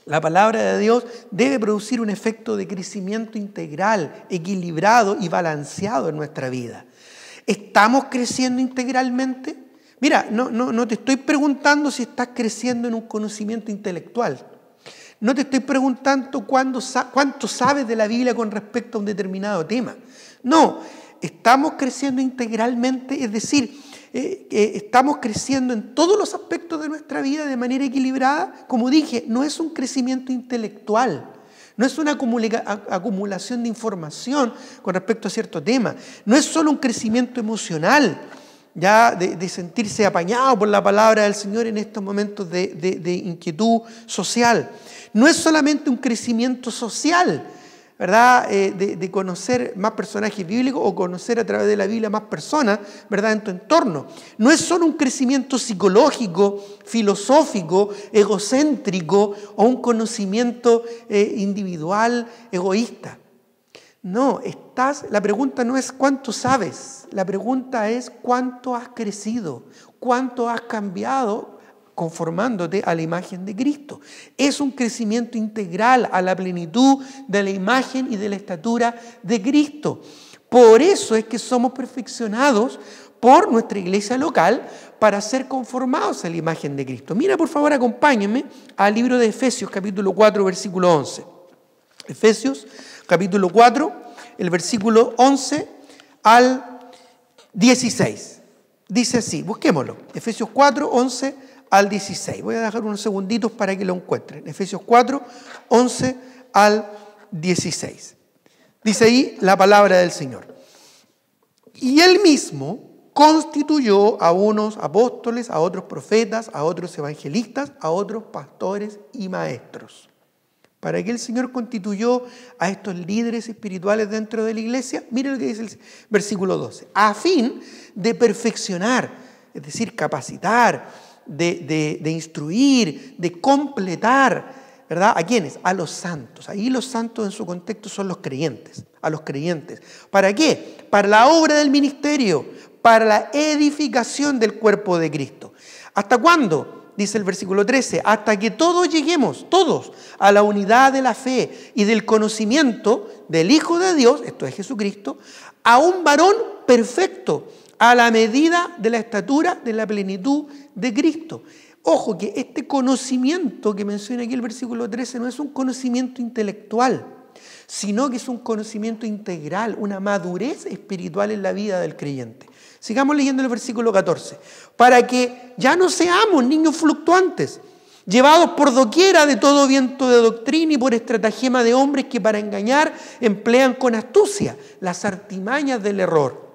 la palabra de Dios debe producir un efecto de crecimiento integral, equilibrado y balanceado en nuestra vida. ¿Estamos creciendo integralmente? Mira, no te estoy preguntando si estás creciendo en un conocimiento intelectual. No te estoy preguntando cuánto sabes de la Biblia con respecto a un determinado tema. No, estamos creciendo integralmente, es decir, estamos creciendo en todos los aspectos de nuestra vida de manera equilibrada. Como dije, no es un crecimiento intelectual, no es una acumulación de información con respecto a cierto tema, no es solo un crecimiento emocional, ya de sentirse apañado por la palabra del Señor en estos momentos de inquietud social. No es solamente un crecimiento social, ¿verdad? De conocer más personajes bíblicos o conocer a través de la Biblia más personas, ¿verdad? En tu entorno. No es solo un crecimiento psicológico, filosófico, egocéntrico o un conocimiento individual, egoísta. No, la pregunta no es cuánto sabes, la pregunta es cuánto has crecido, cuánto has cambiado conformándote a la imagen de Cristo. Es un crecimiento integral a la plenitud de la imagen y de la estatura de Cristo. Por eso es que somos perfeccionados por nuestra iglesia local para ser conformados a la imagen de Cristo. Mira, por favor, acompáñenme al libro de Efesios, capítulo 4, versículo 11. Efesios, capítulo 4, el versículo 11 al 16. Dice así, busquémoslo. Efesios 4, 11 al 16. Voy a dejar unos segunditos para que lo encuentren. Efesios 4, 11 al 16. Dice ahí la palabra del Señor. Y Él mismo constituyó a unos apóstoles, a otros profetas, a otros evangelistas, a otros pastores y maestros. ¿Para qué el Señor constituyó a estos líderes espirituales dentro de la iglesia? Miren lo que dice el versículo 12. A fin de perfeccionar, es decir, capacitar, de instruir, de completar, ¿verdad? ¿A quiénes? A los santos. Ahí los santos en su contexto son los creyentes, a los creyentes. ¿Para qué? Para la obra del ministerio, para la edificación del cuerpo de Cristo. ¿Hasta cuándo? Dice el versículo 13, hasta que todos lleguemos, todos, a la unidad de la fe y del conocimiento del Hijo de Dios, esto es Jesucristo, a un varón perfecto, a la medida de la estatura de la plenitud de Cristo. Ojo que este conocimiento que menciona aquí el versículo 13 no es un conocimiento intelectual, sino que es un conocimiento integral, una madurez espiritual en la vida del creyente. Sigamos leyendo el versículo 14. Para que ya no seamos niños fluctuantes, llevados por doquiera de todo viento de doctrina y por estratagema de hombres que para engañar emplean con astucia las artimañas del error.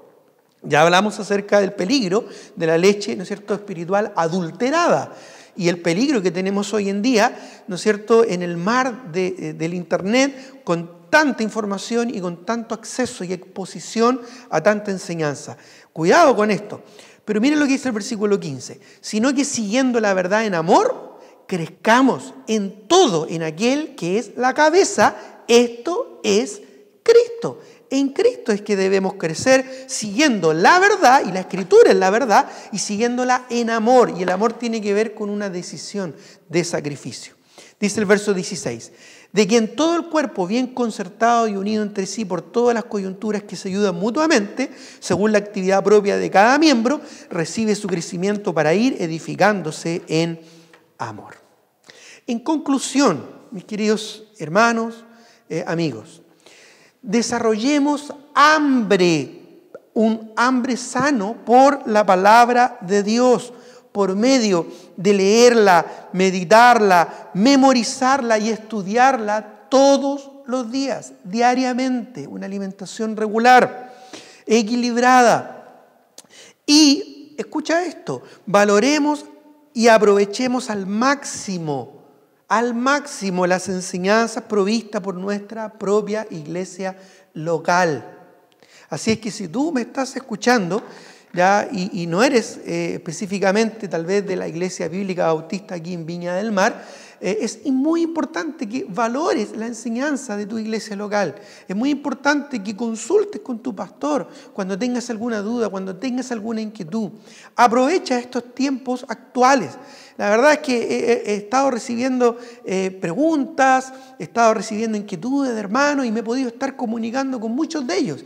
Ya hablamos acerca del peligro de la leche, ¿no es cierto?, espiritual adulterada. Y el peligro que tenemos hoy en día, ¿no es cierto?, en el mar del Internet, con tanta información y con tanto acceso y exposición a tanta enseñanza. Cuidado con esto. Pero miren lo que dice el versículo 15. Sino que siguiendo la verdad en amor, crezcamos en todo en aquel que es la cabeza, esto es Cristo. En Cristo es que debemos crecer siguiendo la verdad, y la Escritura es la verdad, y siguiéndola en amor. Y el amor tiene que ver con una decisión de sacrificio. Dice el verso 16, de que en todo el cuerpo, bien concertado y unido entre sí por todas las coyunturas que se ayudan mutuamente, según la actividad propia de cada miembro, recibe su crecimiento para ir edificándose en amor. En conclusión, mis queridos hermanos, amigos, desarrollemos un hambre sano por la palabra de Dios, por medio de leerla, meditarla, memorizarla y estudiarla todos los días, diariamente, una alimentación regular, equilibrada. Y, escucha esto, valoremos y aprovechemos al máximo las enseñanzas provistas por nuestra propia iglesia local. Así es que si tú me estás escuchando ¿ya? Y no eres específicamente tal vez de la Iglesia Bíblica Bautista aquí en Viña del Mar, es muy importante que valores la enseñanza de tu iglesia local. Es muy importante que consultes con tu pastor cuando tengas alguna duda, cuando tengas alguna inquietud. Aprovecha estos tiempos actuales. La verdad es que he estado recibiendo preguntas, he estado recibiendo inquietudes de hermanos y me he podido estar comunicando con muchos de ellos,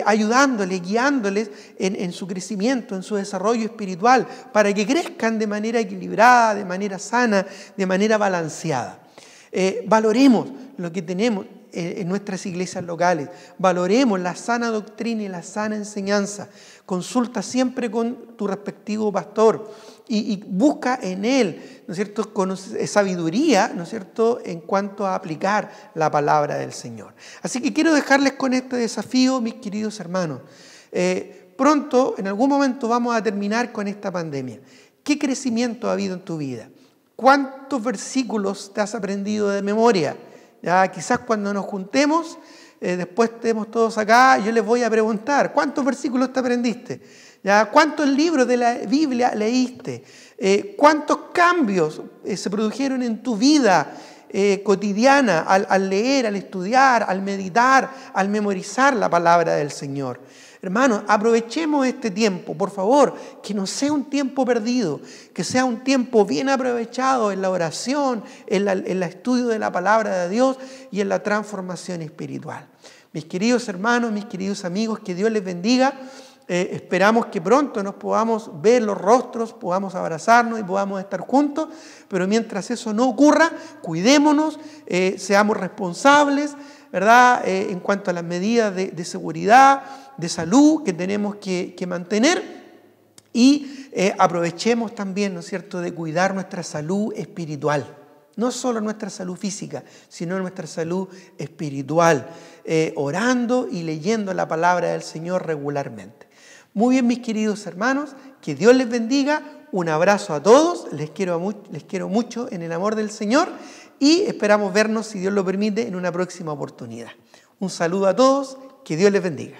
ayudándoles, guiándoles en su crecimiento, en su desarrollo espiritual, para que crezcan de manera equilibrada, de manera sana, de manera balanceada. Valoremos lo que tenemos en nuestras iglesias locales, valoremos la sana doctrina y la sana enseñanza. Consulta siempre con tu respectivo pastor y busca en él, ¿no es cierto?, con sabiduría, ¿no es cierto?, en cuanto a aplicar la palabra del Señor. Así que quiero dejarles con este desafío, mis queridos hermanos. Pronto, en algún momento, vamos a terminar con esta pandemia. ¿Qué crecimiento ha habido en tu vida? ¿Cuántos versículos te has aprendido de memoria? Ya, quizás cuando nos juntemos, después estemos todos acá, yo les voy a preguntar, ¿cuántos versículos te aprendiste? ¿Ya? ¿Cuántos libros de la Biblia leíste? ¿Cuántos cambios se produjeron en tu vida cotidiana al leer, al estudiar, al meditar, al memorizar la palabra del Señor? Hermanos, aprovechemos este tiempo, por favor, que no sea un tiempo perdido, que sea un tiempo bien aprovechado en la oración, en el estudio de la palabra de Dios y en la transformación espiritual. Mis queridos hermanos, mis queridos amigos, que Dios les bendiga. Esperamos que pronto nos podamos ver los rostros, podamos abrazarnos y podamos estar juntos, pero mientras eso no ocurra, cuidémonos, seamos responsables, ¿verdad?, en cuanto a las medidas de seguridad, de salud que tenemos que mantener y aprovechemos también, ¿no es cierto?, de cuidar nuestra salud espiritual. No solo nuestra salud física, sino nuestra salud espiritual, orando y leyendo la palabra del Señor regularmente. Muy bien, mis queridos hermanos, que Dios les bendiga. Un abrazo a todos, les quiero mucho en el amor del Señor y esperamos vernos, si Dios lo permite, en una próxima oportunidad. Un saludo a todos, que Dios les bendiga.